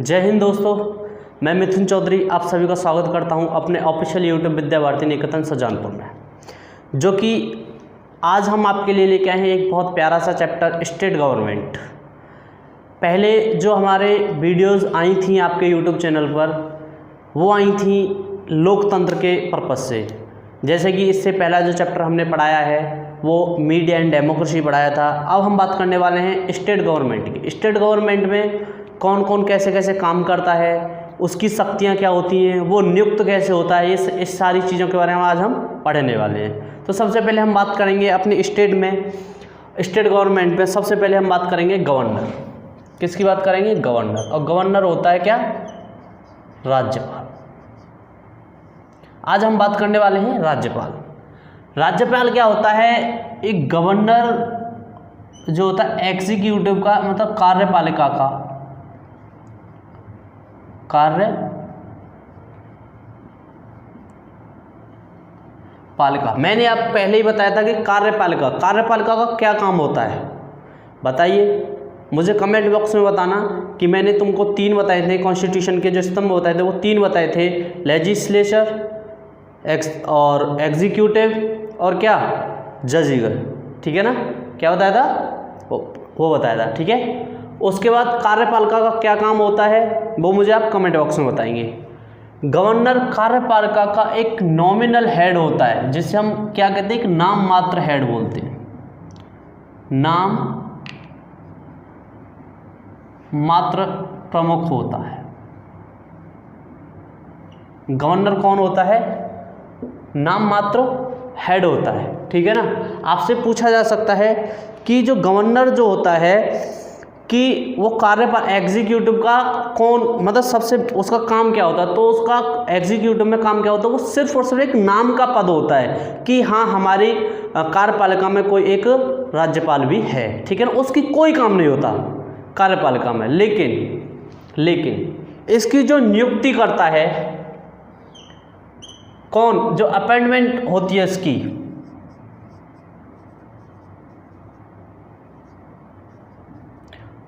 जय हिंद दोस्तों, मैं मिथुन चौधरी आप सभी का स्वागत करता हूं अपने ऑफिशियल यूट्यूब विद्या भारती निकेतन सुजानपुर में, जो कि आज हम आपके लिए लेके आए हैं एक बहुत प्यारा सा चैप्टर स्टेट गवर्नमेंट। पहले जो हमारे वीडियोस आई थी आपके यूट्यूब चैनल पर वो आई थी लोकतंत्र के पर्पज़ से। जैसे कि इससे पहला जो चैप्टर हमने पढ़ाया है वो मीडिया एंड डेमोक्रेसी पढ़ाया था। अब हम बात करने वाले हैं स्टेट गवर्नमेंट की। स्टेट गवर्नमेंट में कौन कौन कैसे कैसे काम करता है, उसकी शक्तियाँ क्या होती हैं, वो नियुक्त कैसे होता है, इस सारी चीज़ों के बारे में आज हम पढ़ने वाले हैं। तो सबसे पहले हम बात करेंगे अपने स्टेट में, स्टेट गवर्नमेंट में सबसे पहले हम बात करेंगे गवर्नर। किसकी बात करेंगे? गवर्नर। और गवर्नर होता है क्या? राज्यपाल। आज हम बात करने वाले हैं राज्यपाल। राज्यपाल क्या होता है? एक गवर्नर जो होता है एग्जीक्यूटिव का मतलब कार्यपालिका का कार्यपालिका। मैंने आप पहले ही बताया था कि कार्यपालिका का क्या काम होता है, बताइए मुझे कमेंट बॉक्स में बताना कि मैंने तुमको 3 बताए थे, कॉन्स्टिट्यूशन के जो स्तंभ बताए थे वो 3 बताए थे, लेजिस्लेचर और एग्जीक्यूटिव और क्या जजिगर, ठीक है ना? क्या बताया था? वो बताया था, ठीक है। उसके बाद कार्यपालिका का क्या काम होता है वो मुझे आप कमेंट बॉक्स में बताएंगे। गवर्नर कार्यपालिका का एक नॉमिनल हेड होता है, जिसे हम क्या कहते हैं? एक नाम मात्र हेड बोलते हैं। नाम मात्र प्रमुख होता है। गवर्नर कौन होता है? नाम मात्र हेड होता है, ठीक है ना। आपसे पूछा जा सकता है कि जो गवर्नर जो होता है कि वो एग्जीक्यूटिव का कौन मतलब सबसे उसका काम क्या होता है, तो उसका एग्जीक्यूटिव में काम क्या होता है? वो सिर्फ और सिर्फ एक नाम का पद होता है कि हाँ हमारी कार्यपालिका में कोई एक राज्यपाल भी है, ठीक है ना। उसकी कोई काम नहीं होता कार्यपालिका में। लेकिन इसकी जो नियुक्ति करता है कौन? जो अपॉइंटमेंट होती है इसकी,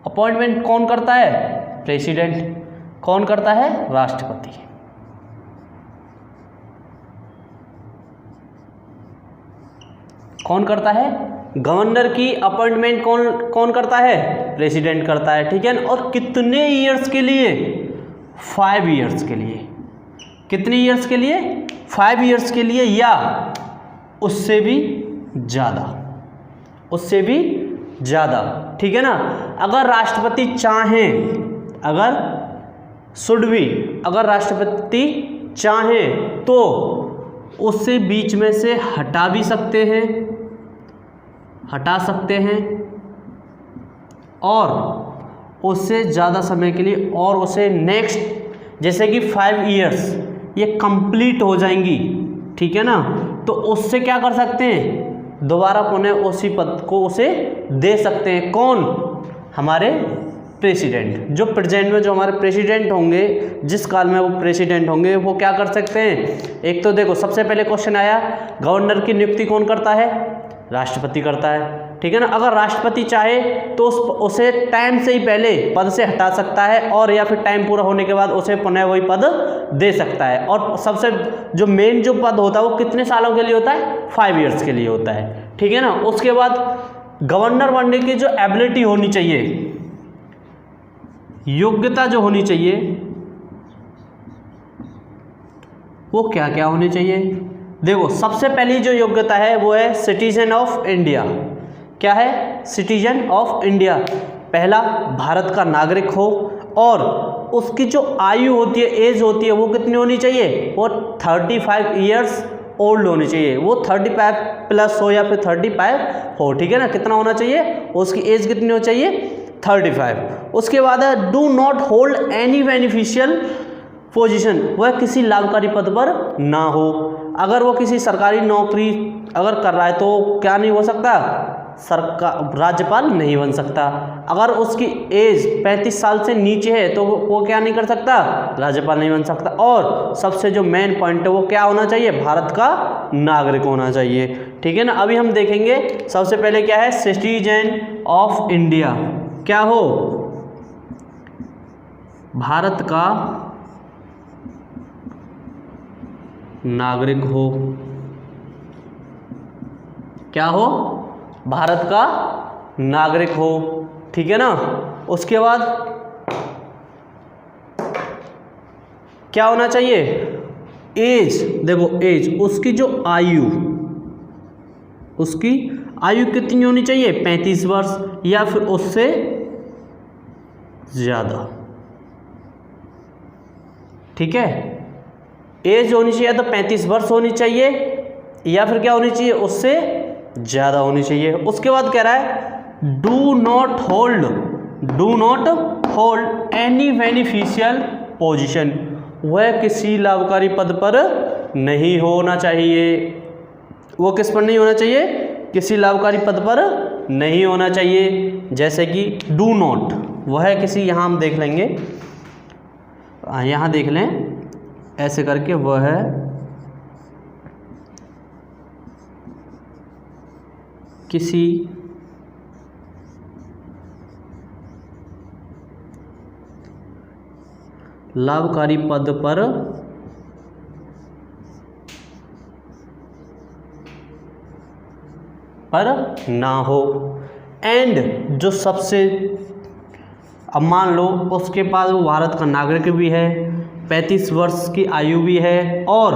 अपॉइंटमेंट कौन करता है? प्रेसिडेंट। कौन करता है? राष्ट्रपति। कौन करता है? गवर्नर की अपॉइंटमेंट कौन करता है? प्रेसिडेंट करता है, ठीक है। और कितने ईयर्स के लिए? 5 ईयर्स के लिए। कितने ईयर्स के लिए? 5 ईयर्स के लिए या उससे भी ज़्यादा, उससे भी ज़्यादा, ठीक है ना। अगर राष्ट्रपति चाहें, अगर राष्ट्रपति चाहें तो उससे बीच में से हटा भी सकते हैं, हटा सकते हैं और उससे ज़्यादा समय के लिए और उसे नेक्स्ट जैसे कि 5 ईयर्स ये कंप्लीट हो जाएंगी, ठीक है ना, तो उससे क्या कर सकते हैं? दोबारा पुनः उसी पद को उसे दे सकते हैं। कौन? हमारे प्रेसिडेंट। जो प्रेजेंट में जो हमारे प्रेसिडेंट होंगे, जिस काल में वो प्रेसिडेंट होंगे, वो क्या कर सकते हैं? एक तो देखो सबसे पहले क्वेश्चन आया गवर्नर की नियुक्ति कौन करता है? राष्ट्रपति करता है, ठीक है ना। अगर राष्ट्रपति चाहे तो उसे टाइम से ही पहले पद से हटा सकता है और या फिर टाइम पूरा होने के बाद उसे पुनः वही पद दे सकता है। और सबसे जो मेन जो पद होता है वो कितने सालों के लिए होता है? 5 ईयर्स के लिए होता है, ठीक है ना। उसके बाद गवर्नर बनने की जो एबिलिटी होनी चाहिए, योग्यता जो होनी चाहिए, वो क्या क्या होनी चाहिए? देखो सबसे पहली जो योग्यता है वो है सिटीजन ऑफ इंडिया। क्या है? Citizen of India. पहला, भारत का नागरिक हो और उसकी जो आयु होती है, एज होती है, वो कितनी होनी चाहिए? वो 35 ईयर्स ओल्ड होनी चाहिए। वो 35 प्लस हो या फिर 35 हो, ठीक है ना। कितना होना चाहिए? उसकी एज कितनी होनी चाहिए? 35। उसके बाद है do not hold any beneficial position, वह किसी लाभकारी पद पर ना हो। अगर वो किसी सरकारी नौकरी अगर कर रहा है तो क्या नहीं हो सकता? राज्यपाल नहीं बन सकता। अगर उसकी एज 35 साल से नीचे है तो वो क्या नहीं कर सकता? राज्यपाल नहीं बन सकता। और सबसे जो मेन पॉइंट है वो क्या होना चाहिए? भारत का नागरिक होना चाहिए, ठीक है ना। अभी हम देखेंगे सबसे पहले क्या है? सिटीजन ऑफ इंडिया क्या हो? भारत का नागरिक हो। क्या हो? भारत का नागरिक हो। ठीक है ना। उसके बाद क्या होना चाहिए? एज, देखो एज, उसकी जो आयु, उसकी आयु कितनी होनी चाहिए? 35 वर्ष या फिर उससे ज़्यादा। ठीक है, एज होनी चाहिए तो 35 वर्ष होनी चाहिए या फिर क्या होनी चाहिए? उससे ज़्यादा होनी चाहिए। उसके बाद कह रहा है do not hold any beneficial position, वह किसी लाभकारी पद पर नहीं होना चाहिए। वो किस पर नहीं होना चाहिए? किसी लाभकारी पद पर नहीं होना चाहिए। जैसे कि डू नॉट, वह किसी, यहाँ हम देख लेंगे, यहाँ देख लें ऐसे करके, वह किसी लाभकारी पद पर ना हो। एंड जो सबसे, अब मान लो उसके पास वो भारत का नागरिक भी है, 35 वर्ष की आयु भी है और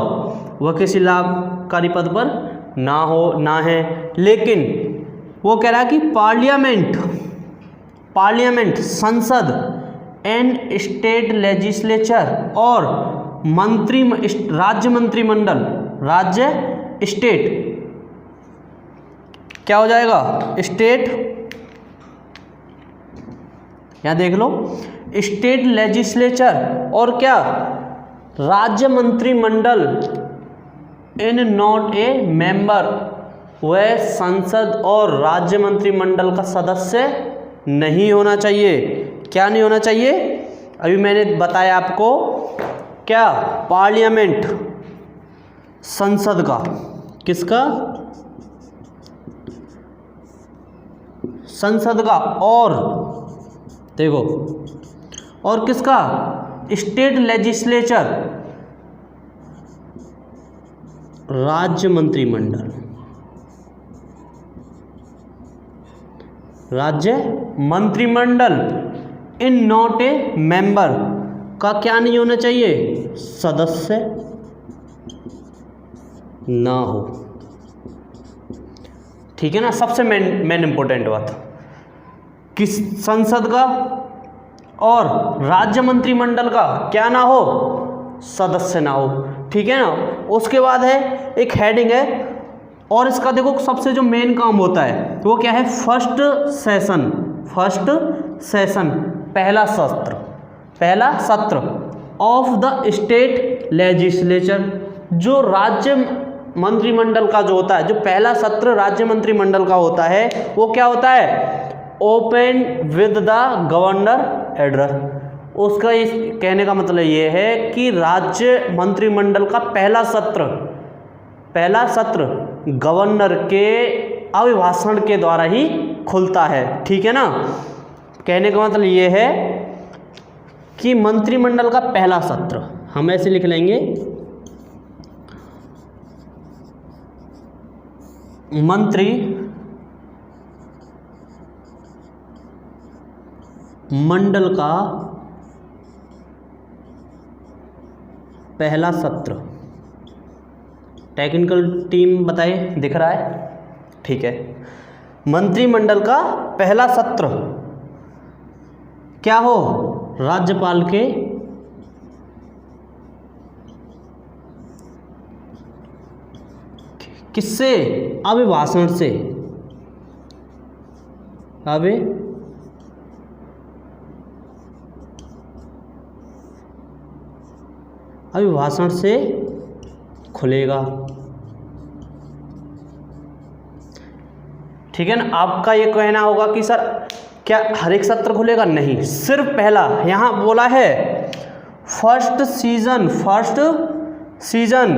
वह किसी लाभकारी पद पर ना है, लेकिन वो कह रहा है कि पार्लियामेंट संसद एंड स्टेट लेजिस्लेचर और राज्य मंत्रिमंडल, राज्य स्टेट, क्या हो जाएगा? स्टेट, यहां देख लो, स्टेट लेजिस्लेचर और क्या, राज्य मंत्रिमंडल, इन नॉट ए मेंबर, वह संसद और राज्य मंत्रिमंडल का सदस्य नहीं होना चाहिए। क्या नहीं होना चाहिए? अभी मैंने बताया आपको, क्या? पार्लियामेंट, संसद का, किसका? संसद का, और देखो, और किसका? स्टेट लेजिस्लेचर, राज्य मंत्रिमंडल, राज्य मंत्रिमंडल, इन नॉट ए मेंबर का क्या नहीं होना चाहिए? सदस्य ना हो। ठीक है ना। सबसे मेन इंपॉर्टेंट बात, किस संसद का और राज्य मंत्रिमंडल का क्या ना हो? सदस्य ना हो। ठीक है ना। उसके बाद है एक हेडिंग है, और इसका देखो सबसे जो मेन काम होता है वो क्या है? फर्स्ट सेशन, पहला सत्र ऑफ द स्टेट लेजिस्लेचर, जो राज्य मंत्रिमंडल का जो होता है, जो पहला सत्र राज्य मंत्रिमंडल का होता है, वो क्या होता है? Open with the governor address. उसका इस कहने का मतलब ये है कि राज्य मंत्रिमंडल का पहला सत्र गवर्नर के अभिभाषण के द्वारा ही खुलता है। ठीक है ना। कहने का मतलब ये है कि मंत्रिमंडल का पहला सत्र, हम ऐसे लिख लेंगे, मंत्रिमंडल का पहला सत्र। टेक्निकल टीम बताए, दिख रहा है? ठीक है। मंत्रिमंडल का पहला सत्र क्या हो? राज्यपाल के किससे? अभिभाषण से, अभिभाषण से खुलेगा। ठीक है ना। आपका ये कहना होगा कि सर क्या हर एक सत्र खुलेगा? नहीं, सिर्फ पहला। यहां बोला है फर्स्ट सीजन,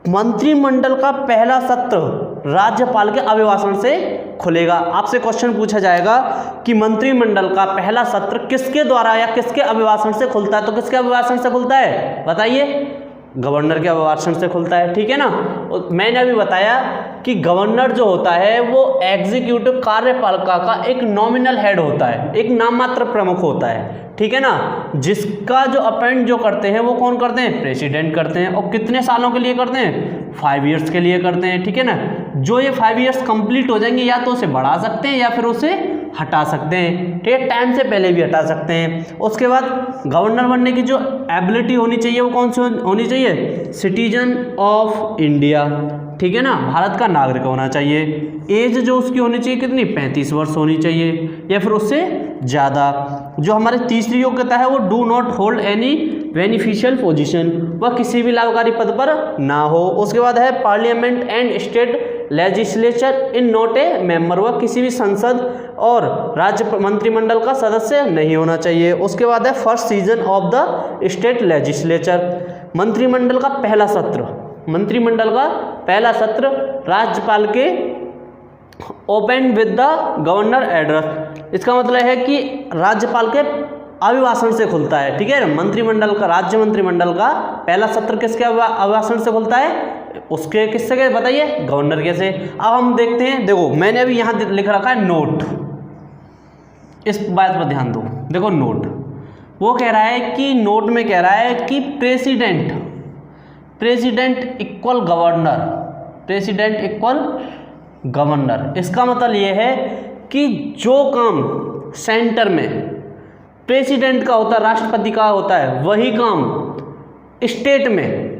मंत्रिमंडल का पहला सत्र राज्यपाल के अभिभाषण से खुलेगा। आपसे क्वेश्चन पूछा जाएगा कि मंत्रिमंडल का पहला सत्र किसके द्वारा या किसके अभिभाषण से खुलता है, तो किसके अभिभाषण से खुलता है बताइए? गवर्नर के अभिभाषण से खुलता है, ठीक है ना। मैंने अभी बताया कि गवर्नर जो होता है वो एग्जीक्यूटिव कार्यपालिका का एक नॉमिनल हेड होता है, एक नाममात्र प्रमुख होता है, ठीक है ना। जिसका जो अपॉइंट जो करते हैं वो कौन करते हैं? प्रेसिडेंट करते हैं। और कितने सालों के लिए करते हैं? 5 ईयर्स के लिए करते हैं, ठीक है ना। जो ये 5 ईयर्स कंप्लीट हो जाएंगे या तो उसे बढ़ा सकते हैं या फिर उसे हटा सकते हैं, ठीक है, टाइम से पहले भी हटा सकते हैं। उसके बाद गवर्नर बनने की जो एबिलिटी होनी चाहिए वो कौन सी होनी चाहिए? सिटीजन ऑफ इंडिया, ठीक है ना, भारत का नागरिक होना चाहिए। एज जो उसकी होनी चाहिए कितनी? 35 वर्ष होनी चाहिए या फिर उससे ज़्यादा। जो हमारी तीसरी योग्यता है वो do not hold any beneficial position, वह किसी भी लाभकारी पद पर ना हो। उसके बाद है parliament and state legislature in not a member, वह किसी भी संसद और राज्य मंत्रिमंडल का सदस्य नहीं होना चाहिए। उसके बाद है first season of the state legislature, मंत्रिमंडल का पहला सत्र, मंत्रिमंडल का पहला सत्र राज्यपाल के open with the governor address. इसका मतलब है कि राज्यपाल के अभिभाषण से खुलता है, ठीक है। मंत्रिमंडल का, राज्य मंत्रिमंडल का पहला सत्र किसके अभिभाषण से खुलता है? उसके किससे के बताइए? गवर्नर के से। अब हम देखते हैं, देखो मैंने अभी यहाँ लिख रखा है नोट, इस बात पर ध्यान दो। देखो नोट, वो कह रहा है कि नोट में कह रहा है कि president equal governor, president equal governor. इसका मतलब ये है कि जो काम सेंटर में प्रेसिडेंट का होता है, राष्ट्रपति का होता है, वही काम स्टेट में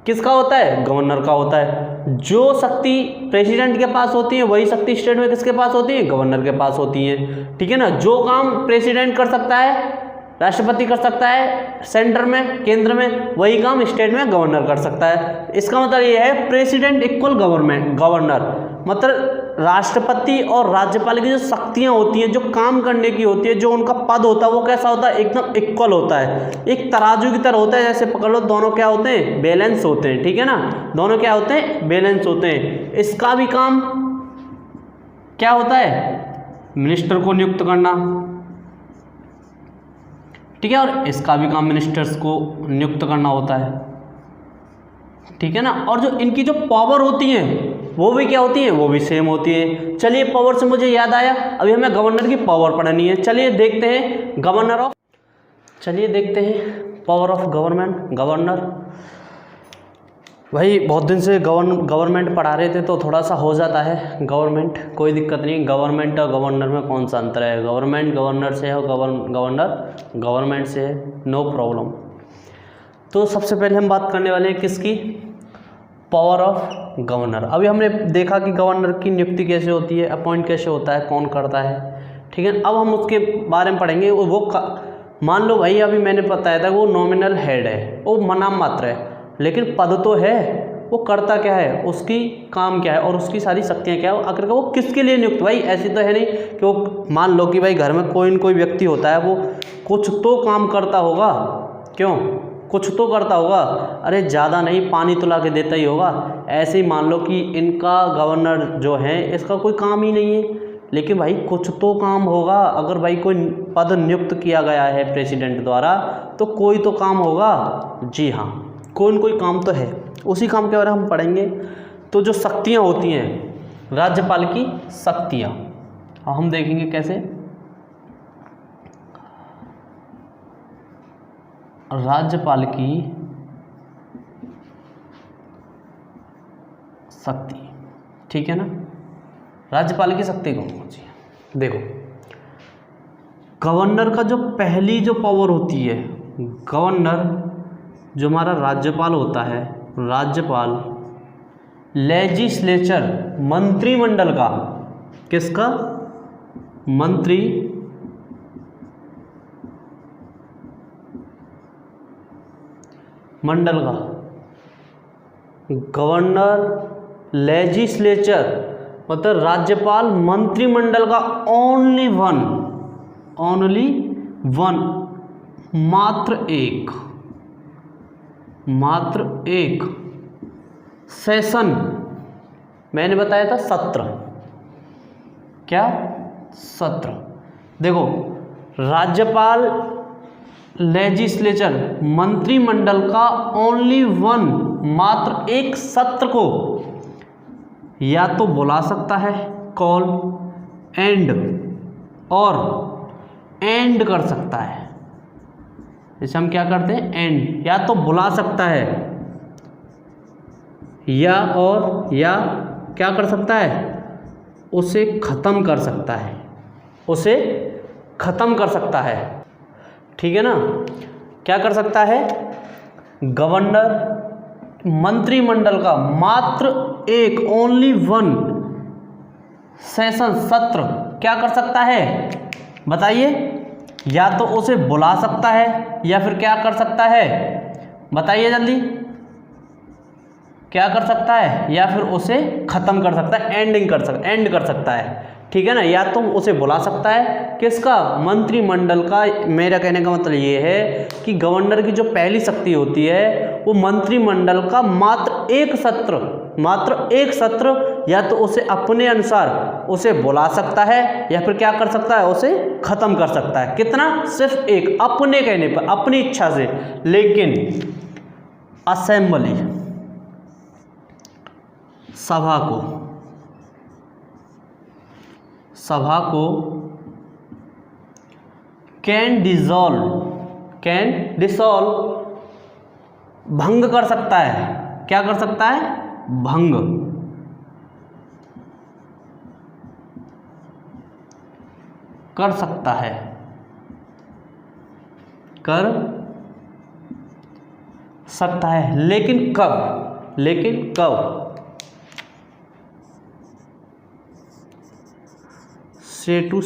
किसका होता है? गवर्नर का होता है। जो शक्ति प्रेसिडेंट के पास होती है वही शक्ति स्टेट में किसके पास होती है? गवर्नर के पास होती है, ठीक है ना। जो काम प्रेसिडेंट कर सकता है, राष्ट्रपति कर सकता है सेंटर में, केंद्र में, वही काम स्टेट में गवर्नर कर सकता है। इसका मतलब ये है प्रेसिडेंट इक्वल गवर्नर, मतलब राष्ट्रपति और राज्यपाल की जो शक्तियां होती हैं, जो काम करने की होती है, जो उनका पद होता है वो कैसा होता है? एकदम इक्वल होता है, एक तराजू की तरह होता है। जैसे पकड़ लो, दोनों क्या होते हैं? बैलेंस होते हैं, ठीक है ना। दोनों क्या होते हैं? बैलेंस होते हैं। इसका भी काम क्या होता है? मिनिस्टर को नियुक्त करना, ठीक है, और इसका भी काम मिनिस्टर्स को नियुक्त करना होता है, ठीक है ना। और जो इनकी जो पावर होती है वो भी क्या होती है? वो भी सेम होती है। चलिए, पावर से मुझे याद आया, अभी हमें गवर्नर की पावर पढ़नी है। चलिए देखते हैं पावर ऑफ गवर्नर। भाई बहुत दिन से गवर्नमेंट पढ़ा रहे थे तो थोड़ा सा हो जाता है गवर्नमेंट, कोई दिक्कत नहीं। गवर्नमेंट और गवर्नर में कौन सा अंतर है? गवर्नमेंट गवर्नर से है और गवर्नर गवर्नमेंट से है, नो प्रॉब्लम। तो सबसे पहले हम बात करने वाले हैं किसकी? Power of governor. अभी हमने देखा कि गवर्नर की नियुक्ति कैसे होती है, अपॉइंट कैसे होता है, कौन करता है, ठीक है। अब हम उसके बारे में पढ़ेंगे। वो मान लो भाई, अभी मैंने बताया था वो नॉमिनल हेड है, वो नाम मात्र है, लेकिन पद तो है। वो करता क्या है, उसकी काम क्या है और उसकी सारी शक्तियाँ क्या है, आखिर वो किसके लिए नियुक्त? भाई ऐसी तो है नहीं कि वो, मान लो कि भाई घर में कोई न कोई व्यक्ति होता है, वो कुछ तो काम करता होगा, क्यों? कुछ तो करता होगा, अरे ज़्यादा नहीं, पानी तो ला के देता ही होगा। ऐसे ही मान लो कि इनका गवर्नर जो है इसका कोई काम ही नहीं है, लेकिन भाई कुछ तो काम होगा। अगर भाई कोई पद नियुक्त किया गया है प्रेसिडेंट द्वारा तो कोई तो काम होगा। जी हाँ, कोई न कोई काम तो है, उसी काम के बारे में हम पढ़ेंगे। तो जो शक्तियाँ होती हैं राज्यपाल की शक्तियाँ, हम देखेंगे कैसे। राज्यपाल की शक्ति, ठीक है ना। राज्यपाल की शक्ति कौन सी है? देखो, गवर्नर का जो पहली जो पावर होती है, गवर्नर जो हमारा राज्यपाल होता है, राज्यपाल लेजिस्लेचर मंत्रिमंडल का, किसका? मंडल का। गवर्नर लेजिस्लेचर मतलब राज्यपाल मंत्रिमंडल का ओनली वन, मात्र एक सेशन मैंने बताया था सत्र, क्या सत्र। देखो राज्यपाल लेजिस्लेचर मंत्रिमंडल का ओनली वन मात्र एक सत्र को या तो बुला सकता है कॉल एंड और एंड कर सकता है। जैसे हम क्या करते हैं एंड, या तो बुला सकता है या और या क्या कर सकता है उसे ख़त्म कर सकता है, उसे ख़त्म कर सकता है। ठीक है ना। क्या कर सकता है गवर्नर मंत्रिमंडल का मात्र एक ओनली वन सेशन सत्र क्या कर सकता है बताइए, या तो उसे बुला सकता है या फिर क्या कर सकता है बताइए जल्दी, क्या कर सकता है या फिर उसे ख़त्म कर सकता है, एंड कर सकता है। ठीक है ना। या तो उसे बुला सकता है किसका मंत्रिमंडल का। मेरा कहने का मतलब ये है कि गवर्नर की जो पहली शक्ति होती है वो मंत्रिमंडल का मात्र एक सत्र या तो उसे अपने अनुसार उसे बुला सकता है या फिर क्या कर सकता है उसे ख़त्म कर सकता है। कितना, सिर्फ एक, अपने कहने पर, अपनी इच्छा से। लेकिन असेंबली सभा को कैन डिसॉल्व भंग कर सकता है। क्या कर सकता है भंग कर सकता है, कर सकता है। लेकिन कब से टू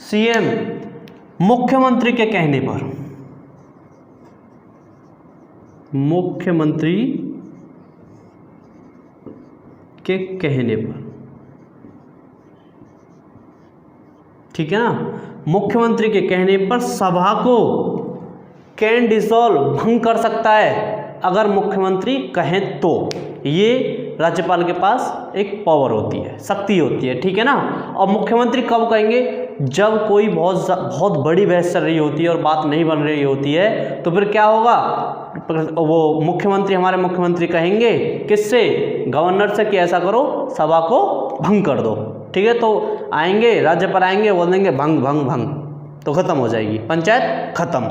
सीएम मुख्यमंत्री के कहने पर, मुख्यमंत्री के कहने पर। ठीक है ना। मुख्यमंत्री के कहने पर सभा को कैन डिसॉल्व भंग कर सकता है अगर मुख्यमंत्री कहें तो। ये राज्यपाल के पास एक पावर होती है, शक्ति होती है। ठीक है ना। और मुख्यमंत्री कब कहेंगे, जब कोई बहुत बड़ी बहस चल रही होती है और बात नहीं बन रही होती है, तो फिर क्या होगा, वो मुख्यमंत्री, हमारे मुख्यमंत्री कहेंगे किससे, गवर्नर से कि ऐसा करो सभा को भंग कर दो। ठीक है। तो आएंगे राज्यपाल आएंगे, बोल देंगे भंग भंग भंग, तो खत्म हो जाएगी पंचायत, खत्म।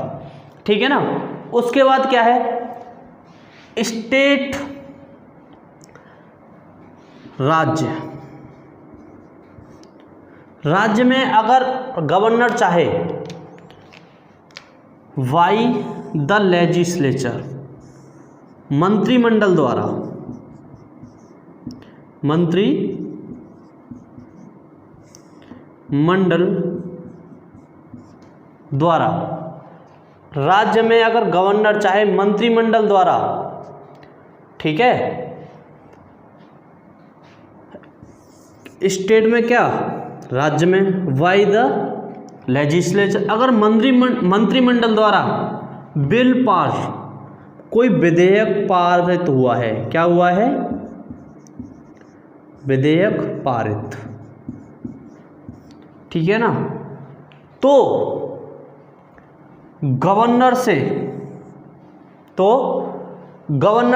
ठीक है ना। उसके बाद क्या है, स्टेट राज्य में अगर गवर्नर चाहे बाय द लेजिस्लेचर मंत्रिमंडल द्वारा राज्य में अगर गवर्नर चाहे मंत्रिमंडल द्वारा, ठीक है, स्टेट में क्या, राज्य में बाय द लेजिस्लेचर, अगर मंत्रिमंडल द्वारा बिल पास, कोई विधेयक पारित हुआ है, क्या हुआ है, विधेयक पारित। ठीक है ना। तो गवर्नर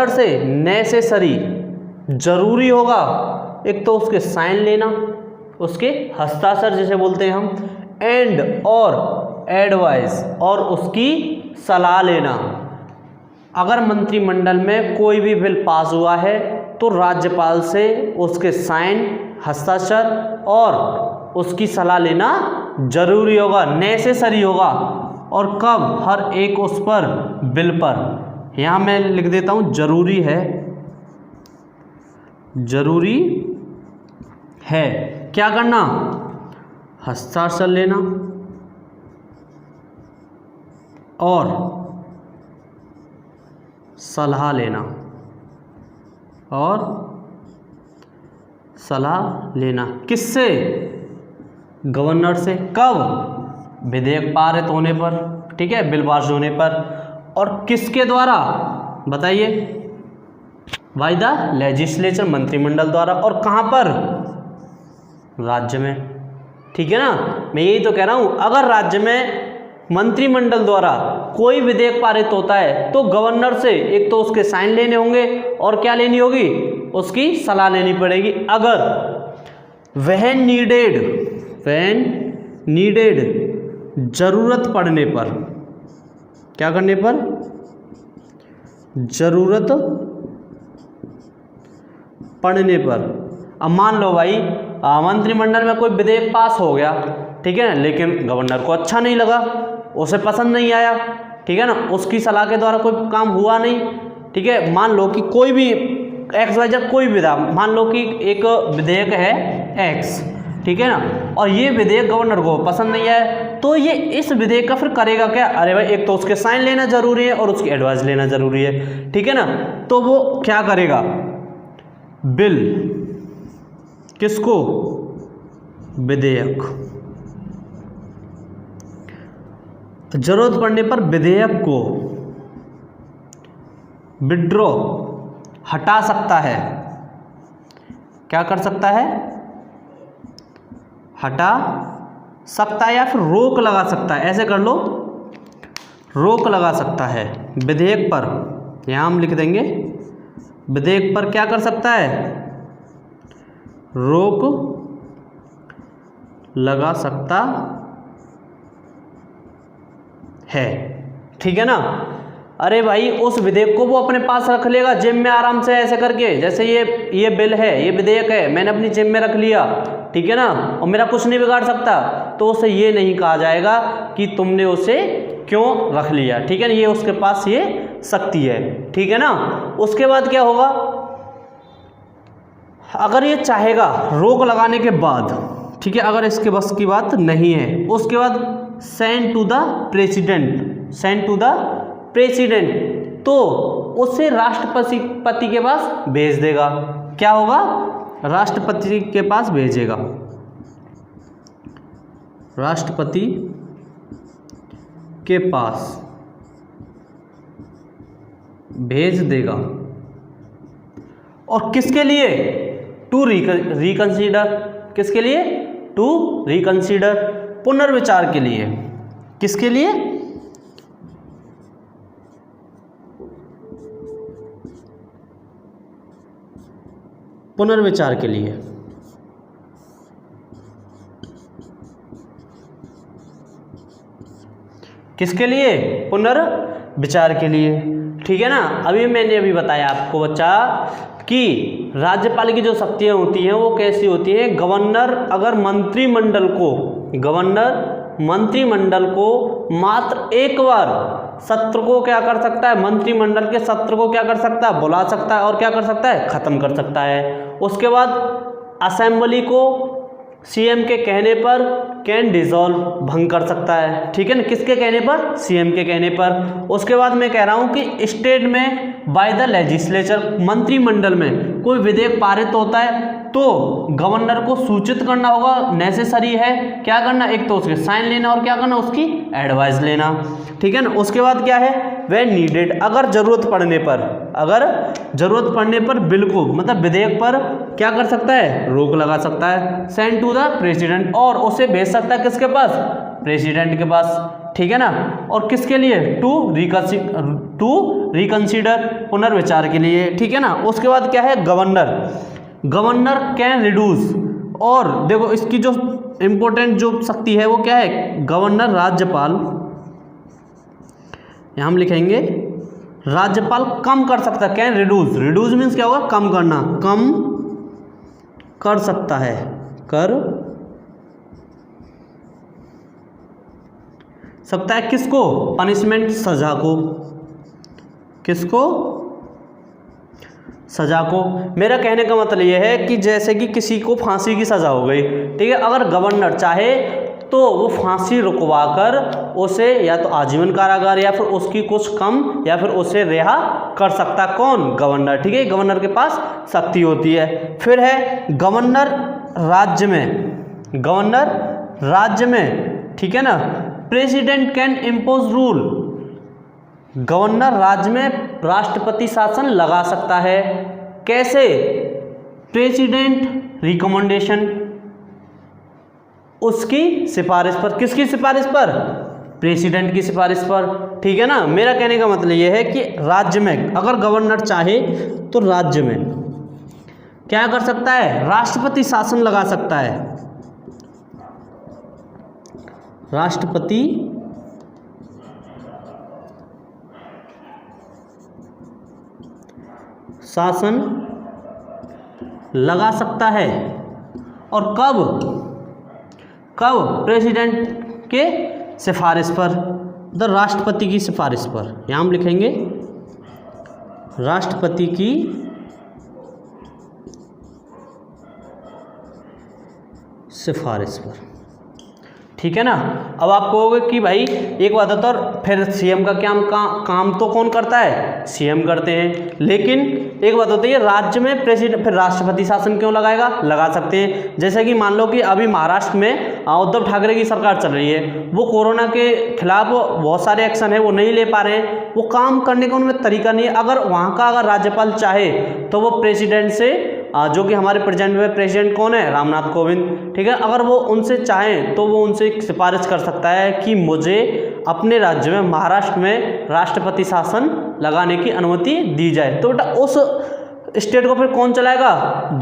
से नेसेसरी जरूरी होगा, एक तो उसके साइन लेना, उसके हस्ताक्षर जिसे बोलते हैं हम, एंड और एडवाइस, और उसकी सलाह लेना। अगर मंत्रिमंडल में कोई भी बिल पास हुआ है तो राज्यपाल से उसके साइन, हस्ताक्षर और उसकी सलाह लेना जरूरी होगा, नेसेसरी होगा। और कब, हर एक उस पर बिल पर, यहाँ मैं लिख देता हूँ जरूरी है क्या करना, हस्ताक्षर लेना और सलाह लेना किससे, गवर्नर से। कब, विधेयक पारित होने पर, ठीक है, बिल पास होने पर। और किसके द्वारा बताइए, बाय द लेजिस्लेचर, मंत्रिमंडल द्वारा। और कहाँ पर? राज्य में। ठीक है ना, मैं यही तो कह रहा हूँ, अगर राज्य में मंत्रिमंडल द्वारा कोई विधेयक पारित होता है तो गवर्नर से एक तो उसके साइन लेने होंगे और क्या लेनी होगी, उसकी सलाह लेनी पड़ेगी। अगर व्हेन नीडेड जरूरत पड़ने पर, क्या करने पर? जरूरत पड़ने पर। अब मान लो भाई मंत्रिमंडल में कोई विधेयक पास हो गया, ठीक है ना, लेकिन गवर्नर को अच्छा नहीं लगा, उसे पसंद नहीं आया, ठीक है ना, उसकी सलाह के द्वारा कोई काम हुआ नहीं, ठीक है। मान लो कि कोई भी XYZ कोई भी था, मान लो कि एक विधेयक है X, ठीक है ना, और ये विधेयक गवर्नर को पसंद नहीं आया, तो ये इस विधेयक का फिर करेगा क्या? अरे भाई एक तो उसके साइन लेना जरूरी है और उसकी एडवाइस लेना जरूरी है, ठीक है ना। तो वो क्या करेगा? बिल, किसको? विधेयक। जरूरत पड़ने पर विधेयक को विड्रॉ, हटा सकता है। क्या कर सकता है? हटा सकता है या फिर रोक लगा सकता है, ऐसे कर लो, रोक लगा सकता है विधेयक पर। यहां हम लिख देंगे विधेयक पर क्या कर सकता है? रोक लगा सकता है, ठीक है ना। अरे भाई उस विधेयक को वो अपने पास रख लेगा जेब में आराम से, ऐसे करके, जैसे ये बिल है, ये विधेयक है, मैंने अपनी जेब में रख लिया, ठीक है ना, और मेरा कुछ नहीं बिगाड़ सकता, तो उसे ये नहीं कहा जाएगा कि तुमने उसे क्यों रख लिया, ठीक है ना, ये उसके पास ये शक्ति है, ठीक है ना। उसके बाद क्या होगा? अगर ये चाहेगा रोक लगाने के बाद, ठीक है, अगर इसके बस की बात नहीं है, उसके बाद सेंड टू द प्रेसिडेंट, तो उसे राष्ट्रपति के पास भेज देगा। क्या होगा? राष्ट्रपति के पास भेजेगा, राष्ट्रपति के पास भेज देगा। और किसके लिए? To reconsider. किसके लिए? टू रिकंसीडर, पुनर्विचार के लिए। किसके लिए? पुनर्विचार के लिए। किसके लिए? पुनर्विचार के लिए, ठीक है ना। मैंने बताया आपको बच्चा कि राज्यपाल की जो शक्तियां होती हैं वो कैसी होती हैं। गवर्नर अगर मंत्रिमंडल को मात्र एक बार सत्र को क्या कर सकता है? मंत्रिमंडल के सत्र को क्या कर सकता है? बुला सकता है और क्या कर सकता है? खत्म कर सकता है। उसके बाद असेंबली को सीएम के कहने पर कैन डिसॉल्व, भंग कर सकता है, ठीक है ना। किसके कहने पर? सीएम के कहने पर। उसके बाद मैं कह रहा हूं कि स्टेट में बाय द लेजिस्लेचर, मंत्रिमंडल में कोई विधेयक पारित होता है तो गवर्नर को सूचित करना होगा, नेसेसरी है। क्या करना? एक तो उसके साइन लेना और क्या करना? उसकी एडवाइस लेना, ठीक है ना। उसके बाद क्या है? व्हेन नीडेड, अगर जरूरत पड़ने पर बिल को, मतलब विधेयक पर क्या कर सकता है? रोक लगा सकता है। सेंड टू द प्रेसिडेंट, और उसे भेज सकता है किसके पास? प्रेसिडेंट के पास, ठीक है ना। और किसके लिए? टू रिकंसीडर, पुनर्विचार के लिए, ठीक है ना। उसके बाद क्या है? गवर्नर कैन रिड्यूस, और देखो इसकी जो इंपॉर्टेंट जो शक्ति है वो क्या है? गवर्नर, राज्यपाल, यहां हम लिखेंगे राज्यपाल कम कर सकता है। कैन रिड्यूस मीन्स क्या होगा? कम करना, कम कर सकता है, कर सकता है किसको? पनिशमेंट, सजा को। किसको? सजा को। मेरा कहने का मतलब यह है कि जैसे कि किसी को फांसी की सजा हो गई, ठीक है, अगर गवर्नर चाहे तो वो फांसी रुकवाकर उसे या तो आजीवन कारागार या फिर उसकी कुछ कम या फिर उसे रिहा कर सकता। कौन? गवर्नर, ठीक है, गवर्नर के पास शक्ति होती है। फिर है गवर्नर राज्य में, ठीक है ना। President can impose rule, governor राज्य में राष्ट्रपति शासन लगा सकता है, कैसे? प्रेसिडेंट रिकमेंडेशन, उसकी सिफारिश पर। किसकी सिफारिश पर? प्रेसिडेंट की सिफारिश पर। ठीक है ना। मेरा कहने का मतलब यह है कि राज्य में अगर गवर्नर चाहे तो राज्य में क्या कर सकता है? राष्ट्रपति शासन लगा सकता है। राष्ट्रपति शासन लगा सकता है। और कब? प्रेसिडेंट के सिफारिश पर, द राष्ट्रपति की सिफारिश पर। यहाँ हम लिखेंगे राष्ट्रपति की सिफारिश पर। ठीक है ना। अब आप कहोगे कि भाई एक बात होता है, फिर सीएम का क्या काम तो कौन करता है? सीएम करते हैं। लेकिन एक बात होती है, राज्य में प्रेसिडेंट, फिर राष्ट्रपति शासन क्यों लगाएगा? लगा सकते हैं। जैसे कि मान लो कि अभी महाराष्ट्र में उद्धव ठाकरे की सरकार चल रही है, वो कोरोना के खिलाफ बहुत सारे एक्शन है वो नहीं ले पा रहे हैं, वो काम करने का उनमें तरीका नहीं है। अगर वहाँ का अगर राज्यपाल चाहे तो वो प्रेसिडेंट से, जो कि हमारे प्रेजेंट में प्रेसिडेंट कौन है? रामनाथ कोविंद। ठीक है। अगर वो उनसे चाहें तो वो उनसे सिफारिश कर सकता है कि मुझे अपने राज्य में महाराष्ट्र में राष्ट्रपति शासन लगाने की अनुमति दी जाए। तो बेटा उस स्टेट को फिर कौन चलाएगा?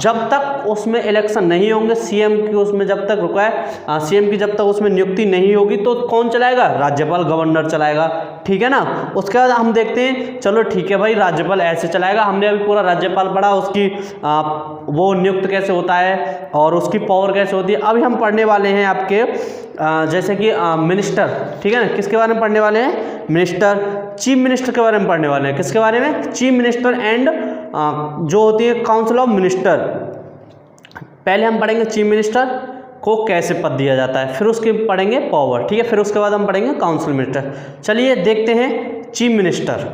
जब तक उसमें इलेक्शन नहीं होंगे, सीएम की उसमें जब तक रुका है, सीएम की जब तक उसमें नियुक्ति नहीं होगी तो कौन चलाएगा? राज्यपाल, गवर्नर चलाएगा। ठीक है ना। उसके बाद हम देखते हैं, चलो ठीक है भाई, राज्यपाल ऐसे चलाएगा। हमने अभी पूरा राज्यपाल पढ़ा, उसकी वो नियुक्त कैसे होता है और उसकी पावर कैसे होती है। अभी हम पढ़ने वाले हैं आपके जैसे कि मिनिस्टर। ठीक है ना। किसके बारे में पढ़ने वाले हैं? मिनिस्टर, चीफ मिनिस्टर के बारे में पढ़ने वाले हैं। किसके बारे में? चीफ मिनिस्टर एंड जो होती है काउंसिल ऑफ मिनिस्टर। पहले हम पढ़ेंगे चीफ मिनिस्टर को कैसे पद दिया जाता है, फिर उसके पढ़ेंगे पावर। ठीक है। फिर उसके बाद हम पढ़ेंगे काउंसिल मिनिस्टर। चलिए देखते हैं चीफ मिनिस्टर।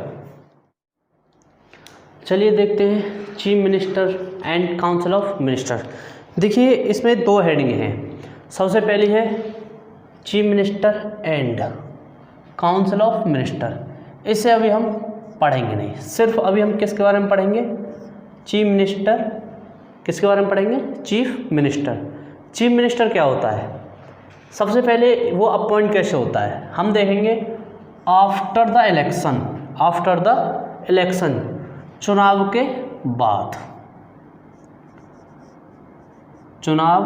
चलिए देखते हैं chief minister and council of minister. देखिए इसमें दो हेडिंग हैं। सबसे पहली है chief minister and council of minister. इसे अभी हम पढ़ेंगे नहीं, सिर्फ अभी हम किसके बारे में पढ़ेंगे? Chief minister. किसके बारे में पढ़ेंगे? Chief minister. चीफ मिनिस्टर क्या होता है? सबसे पहले वो अपॉइंट कैसे होता है हम देखेंगे। After the election, after the election, चुनाव के बाद, चुनाव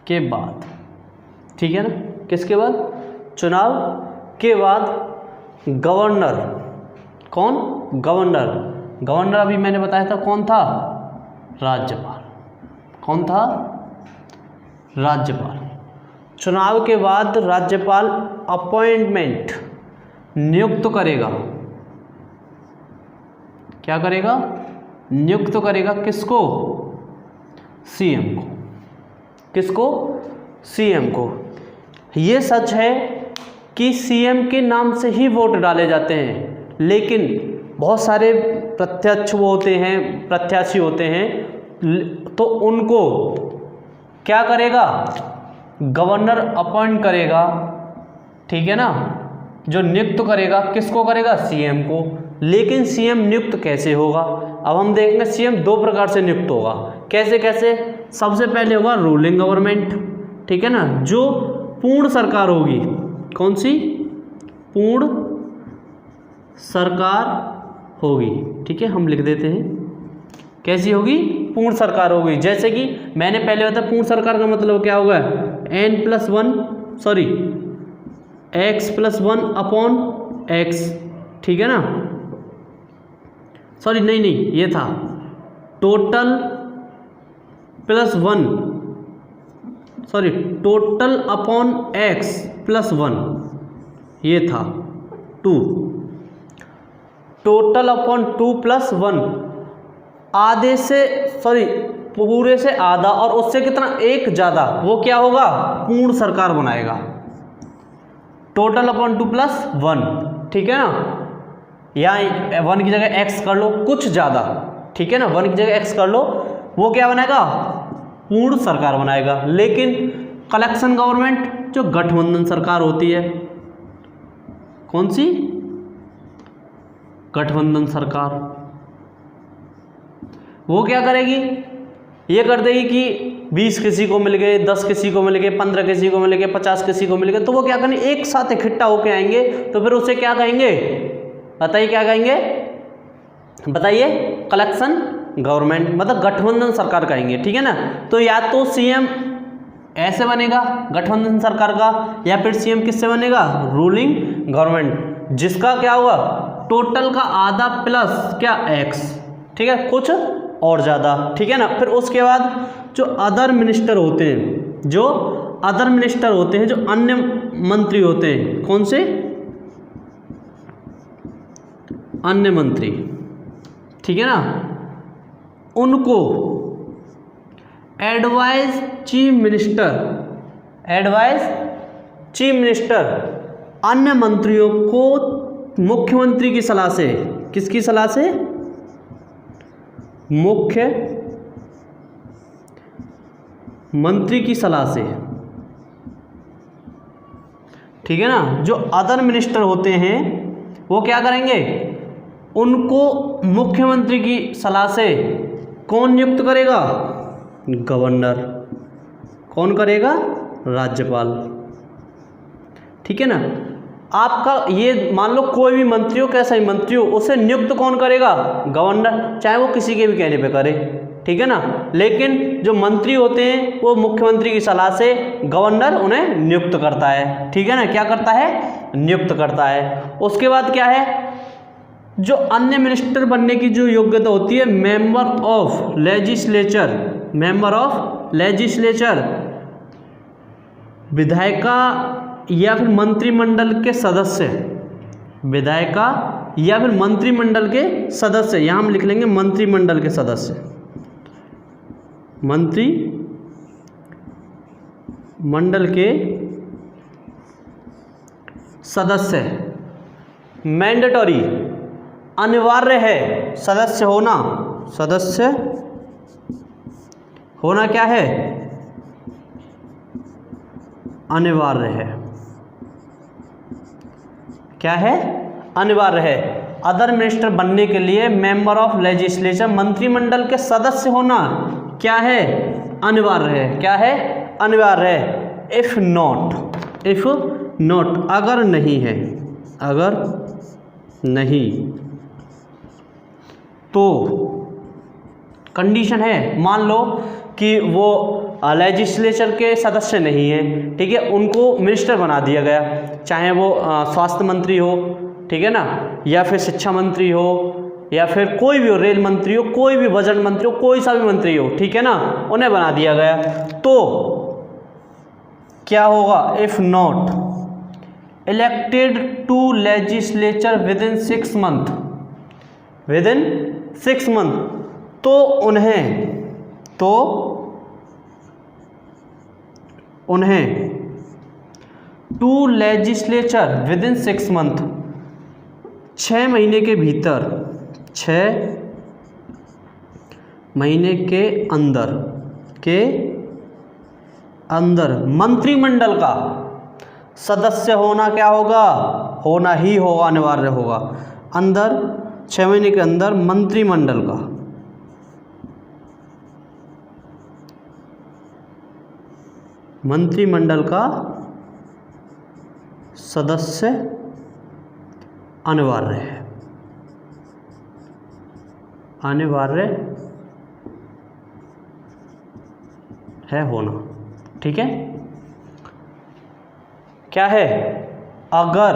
के बाद। ठीक है ना। किसके बाद? चुनाव के बाद गवर्नर। कौन? गवर्नर। गवर्नर अभी मैंने बताया था कौन था? राज्यपाल। कौन था? राज्यपाल। चुनाव के बाद राज्यपाल अपॉइंटमेंट, नियुक्त करेगा। क्या करेगा? नियुक्त करेगा। किसको? सीएम को। किसको? सीएम को। ये सच है कि सीएम के नाम से ही वोट डाले जाते हैं, लेकिन बहुत सारे प्रत्यक्ष वो होते हैं, प्रत्याशी होते हैं, तो उनको क्या करेगा? गवर्नर अपॉइंट करेगा। ठीक है ना। जो नियुक्त करेगा, किसको करेगा? सीएम को। लेकिन सीएम नियुक्त कैसे होगा? अब हम देखेंगे सीएम दो प्रकार से नियुक्त होगा। कैसे कैसे? सबसे पहले होगा रूलिंग गवर्नमेंट। ठीक है ना। जो पूर्ण सरकार होगी। कौन सी? पूर्ण सरकार होगी। ठीक है, हम लिख देते हैं। कैसी होगी? पूर्ण सरकार होगी। जैसे कि मैंने पहले बताया पूर्ण सरकार का मतलब क्या होगा? x+1 upon x। ठीक है ना। सॉरी नहीं ये था टोटल अपॉन x+1, ये था 2, टोटल अपॉन 2+1, आधे से पूरे से आधा और उससे कितना? एक ज़्यादा, वो क्या होगा? पूर्ण सरकार बनाएगा। Total upon 2+1। ठीक है ना। यहाँ 1 की जगह x कर लो, कुछ ज़्यादा। ठीक है ना। 1 की जगह x कर लो, वो क्या बनाएगा? पूर्ण सरकार बनाएगा। लेकिन कलेक्शन गवर्नमेंट, जो गठबंधन सरकार होती है, कौन सी? गठबंधन सरकार वो क्या करेगी, ये कर देगी कि 20 किसी को मिल गए, 10 किसी को मिल गए, 15 किसी को मिल गए, 50 किसी को मिल गए, तो वो क्या करेंगे, एक साथ इकट्ठा होके आएंगे, तो फिर उसे क्या कहेंगे, बताइए क्या कहेंगे, बताइए, कलेक्शन गवर्नमेंट, मतलब गठबंधन सरकार कहेंगे, ठीक है ना। तो या तो सीएम ऐसे बनेगा गठबंधन सरकार का, या फिर सीएम किससे बनेगा, रूलिंग गवर्नमेंट, जिसका क्या होगा, टोटल का आधा प्लस क्या एक्स, ठीक है, कुछ और ज़्यादा, ठीक है ना। फिर उसके बाद जो अदर मिनिस्टर होते हैं, जो अदर मिनिस्टर होते हैं, जो अन्य मंत्री होते हैं, कौन से, अन्य मंत्री, ठीक है ना, उनको advice chief minister, advice chief minister अन्य मंत्रियों को मुख्यमंत्री की सलाह से, किसकी सलाह से, मुख्य मंत्री की सलाह से, ठीक है ना। जो अदर मिनिस्टर होते हैं वो क्या करेंगे, उनको मुख्यमंत्री की सलाह से कौन नियुक्त करेगा, गवर्नर, कौन करेगा, राज्यपाल, ठीक है ना। आपका ये मान लो कोई भी मंत्री हो, कैसा ही मंत्री हो, उसे नियुक्त कौन करेगा, गवर्नर, चाहे वो किसी के भी कहने पे करे, ठीक है ना। लेकिन जो मंत्री होते हैं वो मुख्यमंत्री की सलाह से गवर्नर उन्हें नियुक्त करता है, ठीक है ना, क्या करता है, नियुक्त करता है। उसके बाद क्या है, जो अन्य मिनिस्टर बनने की जो योग्यता होती है, member of legislature, member of legislature, विधायिका या फिर मंत्रिमंडल के सदस्य, विधायिका या फिर मंत्रिमंडल के सदस्य, यहां हम लिख लेंगे मंत्रिमंडल के सदस्य, मंत्रिमंडल के सदस्य, मैंडेटरी, अनिवार्य है, सदस्य होना, सदस्य होना क्या है, अनिवार्य है, क्या है, अनिवार्य है। अदर मिनिस्टर बनने के लिए मेंबर ऑफ लेजिस्लेचर, मंत्रिमंडल के सदस्य होना क्या है, अनिवार्य है, क्या है, अनिवार्य है। इफ नॉट, इफ नॉट, अगर नहीं है, अगर नहीं, तो कंडीशन है, मान लो कि वो लेजिस्लेचर के सदस्य नहीं है, ठीक है, उनको मिनिस्टर बना दिया गया, चाहे वो स्वास्थ्य मंत्री हो, ठीक है ना, या फिर शिक्षा मंत्री हो, या फिर कोई भी हो, रेल मंत्री हो, कोई भी बजट मंत्री हो, कोई सा भी मंत्री हो, ठीक है ना, उन्हें बना दिया गया, तो क्या होगा, if not elected to legislature within 6 month, within 6 month, तो उन्हें to legislature within 6 month, 6 महीने के भीतर, 6 महीने के अंदर मंत्रिमंडल का सदस्य होना क्या होगा, होना ही होगा, अनिवार्य होगा। अंदर 6 महीने के अंदर मंत्रिमंडल का सदस्य अनिवार्य है, अनिवार्य है होना, ठीक है। क्या है, अगर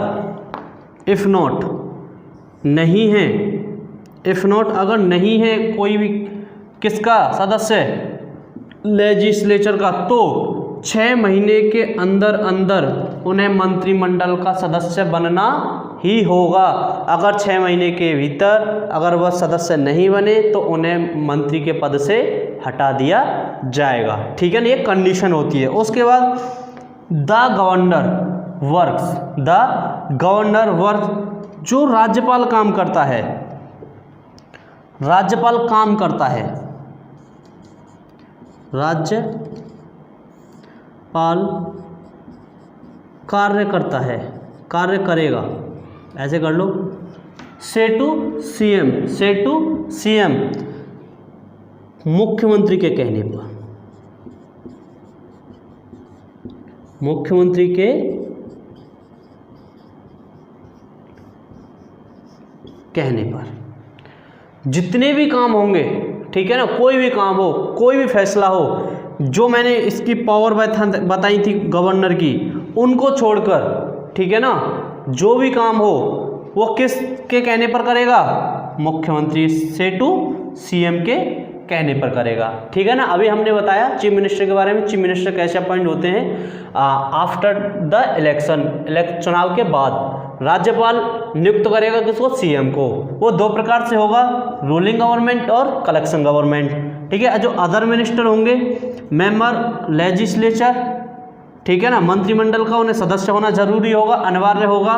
इफ नॉट नहीं है, इफ नॉट अगर नहीं है कोई भी किसका सदस्य, लेजिस्लेचर का, तो 6 महीने के अंदर उन्हें मंत्रिमंडल का सदस्य बनना ही होगा। अगर 6 महीने के भीतर अगर वह सदस्य नहीं बने तो उन्हें मंत्री के पद से हटा दिया जाएगा, ठीक है ना, ये कंडीशन होती है। उसके बाद द गवर्नर वर्क्स, जो राज्यपाल काम करता है, राज्यपाल कार्य करता है, कार्य करेगा, ऐसे कर लो, से टू सीएम मुख्यमंत्री के कहने पर, मुख्यमंत्री के कहने पर जितने भी काम होंगे, ठीक है ना, कोई भी काम हो, कोई भी फैसला हो, जो मैंने इसकी पावर बताई थी गवर्नर की, उनको छोड़कर, ठीक है ना, जो भी काम हो वो किसके कहने पर करेगा? मुख्यमंत्री से टू सीएम के कहने पर करेगा, ठीक है ना। अभी हमने बताया चीफ मिनिस्टर के बारे में। चीफ मिनिस्टर कैसे अपॉइंट होते हैं? आफ्टर द इलेक्शन, चुनाव के बाद राज्यपाल नियुक्त करेगा किसको? सीएम को। वो दो प्रकार से होगा, रूलिंग गवर्नमेंट और कलेक्शन गवर्नमेंट, ठीक है। जो अदर मिनिस्टर होंगे, मेंबर लेजिस्लेचर, ठीक है ना, मंत्रिमंडल का उन्हें सदस्य होना जरूरी होगा, अनिवार्य होगा।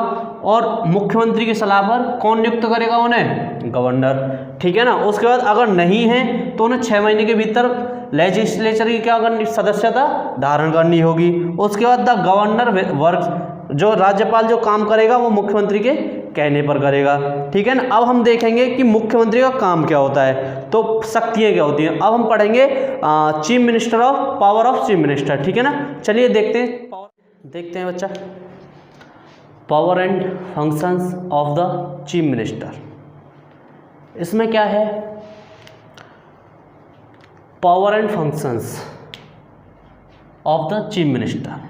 और मुख्यमंत्री की सलाह पर कौन नियुक्त करेगा उन्हें? गवर्नर, ठीक है ना। उसके बाद अगर नहीं है तो उन्हें 6 महीने के भीतर लेजिस्लेचर की क्या करनी? सदस्यता धारण करनी होगी। उसके बाद द गवर्नर वर्क, जो राज्यपाल जो काम करेगा वो मुख्यमंत्री के कहने पर करेगा, ठीक है ना। अब हम देखेंगे कि मुख्यमंत्री का काम क्या होता है, तो शक्तियाँ क्या होती हैं। अब हम पढ़ेंगे chief minister of, power of chief minister, ठीक है ना। चलिए देखते हैं बच्चा, power and functions of the chief minister. इसमें क्या है? Power and functions of the chief minister,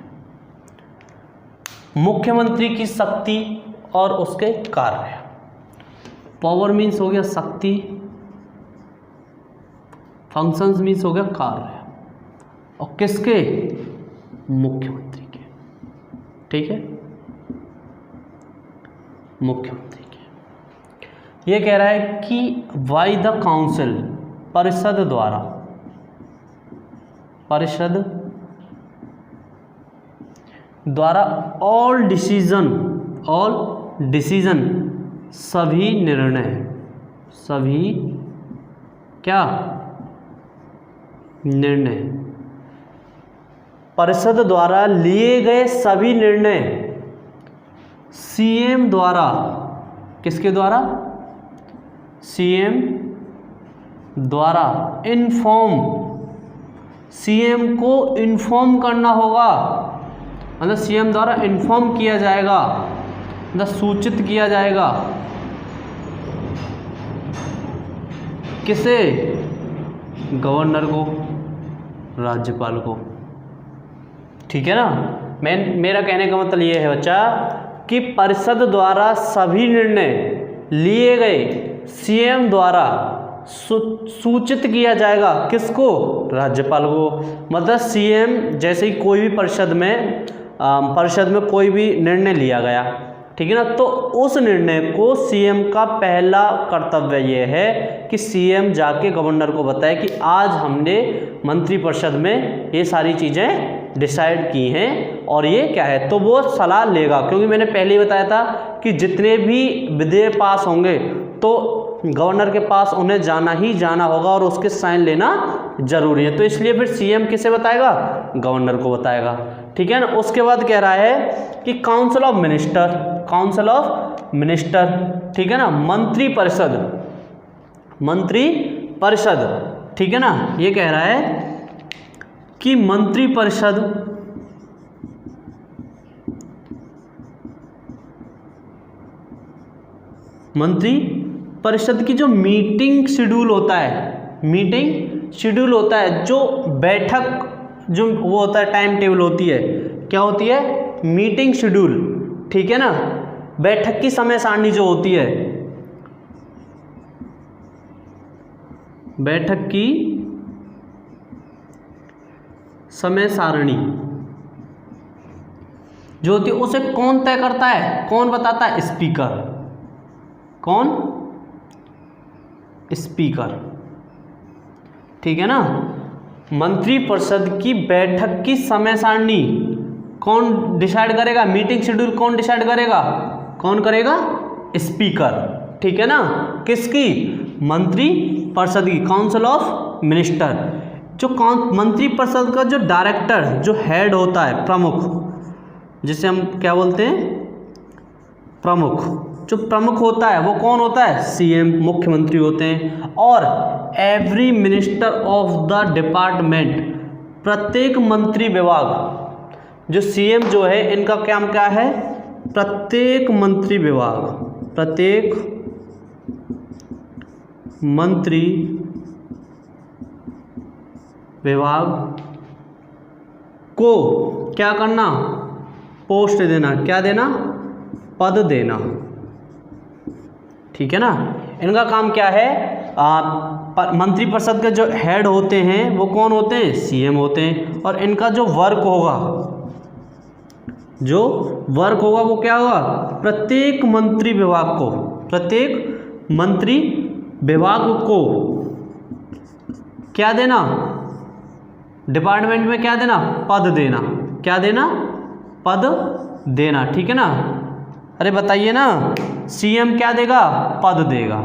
मुख्यमंत्री की शक्ति और उसके कार्य। पावर मीन्स हो गया शक्ति, फंक्शंस मीन्स हो गया कार्य, और किसके? मुख्यमंत्री के, ठीक है, मुख्यमंत्री के। ये कह रहा है कि बाय द काउंसिल, परिषद द्वारा, परिषद द्वारा ऑल डिसीजन, सभी निर्णय, सभी क्या? निर्णय, परिषद द्वारा लिए गए सभी निर्णय सीएम द्वारा, किसके द्वारा? सीएम द्वारा इन्फॉर्म, सीएम को इन्फॉर्म करना होगा, मतलब सीएम द्वारा इन्फॉर्म किया जाएगा, मतलब सूचित किया जाएगा। किसे? गवर्नर को, राज्यपाल को, ठीक है ना। मेरा कहने का मतलब ये है बच्चा कि परिषद द्वारा सभी निर्णय लिए गए सीएम द्वारा सूचित किया जाएगा, किसको? राज्यपाल को। मतलब सीएम जैसे ही कोई भी परिषद में कोई भी निर्णय लिया गया, ठीक है ना, तो उस निर्णय को सीएम का पहला कर्तव्य ये है कि सीएम जाके गवर्नर को बताए कि आज हमने मंत्रिपरिषद में ये सारी चीज़ें डिसाइड की हैं और ये क्या है, तो वो सलाह लेगा। क्योंकि मैंने पहले ही बताया था कि जितने भी विधेयक पास होंगे तो गवर्नर के पास उन्हें जाना ही जाना होगा और उसके साइन लेना जरूरी है। तो इसलिए फिर सीएम किसे बताएगा? गवर्नर को बताएगा, ठीक है ना। उसके बाद कह रहा है कि council of minister, council of minister, ठीक है ना, मंत्री परिषद, ठीक है ना। ये कह रहा है कि मंत्री परिषद की जो मीटिंग शेड्यूल होता है, जो बैठक जो वो होता है, टाइम टेबल होती है, क्या होती है? मीटिंग शेड्यूल, ठीक है ना। बैठक की समय सारणी जो होती है, बैठक की समय सारणी जो होती है उसे कौन तय करता है? कौन बताता है? स्पीकर। कौन? स्पीकर, ठीक है ना। मंत्रिपरिषद की बैठक की समय सारणी कौन डिसाइड करेगा? मीटिंग शेड्यूल कौन डिसाइड करेगा? कौन करेगा? स्पीकर, ठीक है ना। किसकी? मंत्रिपरिषद की, काउंसिल ऑफ मिनिस्टर। जो मंत्रिपरिषद का जो डायरेक्टर, जो हेड होता है, प्रमुख, जिसे हम क्या बोलते हैं? प्रमुख, जो प्रमुख होता है वो कौन होता है, सीएम, मुख्यमंत्री होते हैं। और every minister of the department, प्रत्येक मंत्री विभाग, जो सीएम जो है इनका काम क्या है, प्रत्येक मंत्री विभाग, प्रत्येक मंत्री विभाग को क्या करना, पोस्ट देना, क्या देना, पद देना, ठीक है ना। इनका काम क्या है, मंत्रिपरिषद के जो हेड होते हैं वो कौन होते हैं, सीएम होते हैं। और इनका जो वर्क होगा, वो क्या होगा, प्रत्येक मंत्री विभाग को, प्रत्येक मंत्री विभाग को क्या देना, डिपार्टमेंट में क्या देना, पद देना, क्या देना, पद देना, ठीक है ना। अरे बताइए ना, सीएम क्या देगा, पद देगा,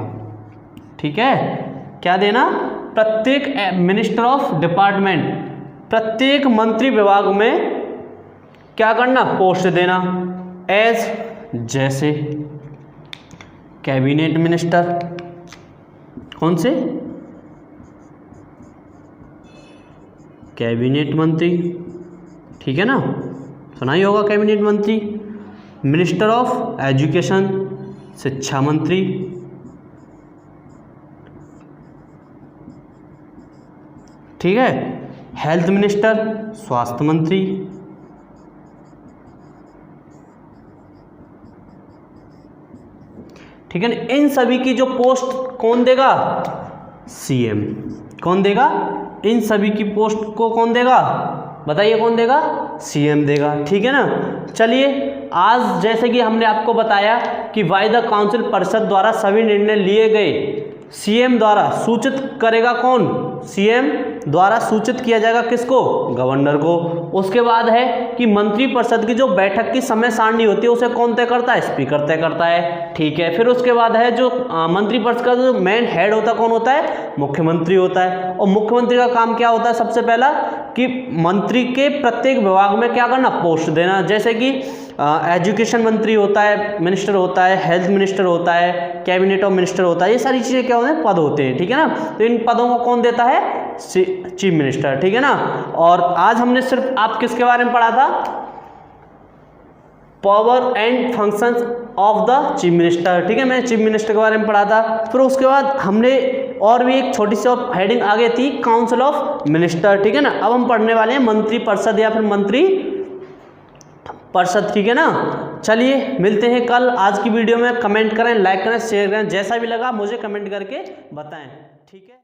ठीक है। क्या देना, प्रत्येक मिनिस्टर ऑफ डिपार्टमेंट, प्रत्येक मंत्री विभाग में क्या करना, पोस्ट देना। एज, जैसे कैबिनेट मिनिस्टर, कौन से, कैबिनेट मंत्री, ठीक है ना, सुना ही होगा कैबिनेट मंत्री। मिनिस्टर ऑफ एजुकेशन, शिक्षा मंत्री, ठीक है। हेल्थ मिनिस्टर, स्वास्थ्य मंत्री, ठीक है ना। इन सभी की जो पोस्ट कौन देगा, सीएम। कौन देगा, इन सभी की पोस्ट को कौन देगा, बताइए कौन देगा, सीएम देगा, ठीक है ना। चलिए, आज जैसे कि हमने आपको बताया कि बाय द काउंसिल, परिषद द्वारा सभी निर्णय लिए गए सीएम द्वारा सूचित करेगा कौन, सीएम द्वारा सूचित किया जाएगा किसको, गवर्नर को। उसके बाद है कि मंत्रिपरिषद की जो बैठक की समय सारणी होती है उसे कौन तय करता है, स्पीकर तय करता है, ठीक है। फिर उसके बाद है जो मंत्रिपरिषद का जो मेन हेड होता है कौन होता है, मुख्यमंत्री होता है। और मुख्यमंत्री का काम क्या होता है, सबसे पहला कि मंत्री के प्रत्येक विभाग में क्या करना, पोस्ट देना। जैसे कि एजुकेशन मंत्री होता है, मिनिस्टर होता है, हेल्थ मिनिस्टर होता है, कैबिनेट ऑफ मिनिस्टर होता है, ये सारी चीज़ें क्या होते हैं, पद होते हैं, ठीक है ना। तो इन पदों को कौन देता है, चीफ मिनिस्टर, ठीक है ना। और आज हमने सिर्फ आप किसके बारे में पढ़ा था, power and functions of the chief minister, ठीक है, मैंने चीफ मिनिस्टर के बारे में पढ़ा था। फिर उसके बाद हमने और भी एक छोटी सी हेडिंग आगे थी, काउंसिल ऑफ मिनिस्टर, ठीक है ना। अब हम पढ़ने वाले हैं मंत्री परिषद या फिर मंत्री परिषद, ठीक है ना। चलिए मिलते हैं कल। आज की वीडियो में कमेंट करें, लाइक करें, शेयर करें, जैसा भी लगा मुझे कमेंट करके बताएं, ठीक है।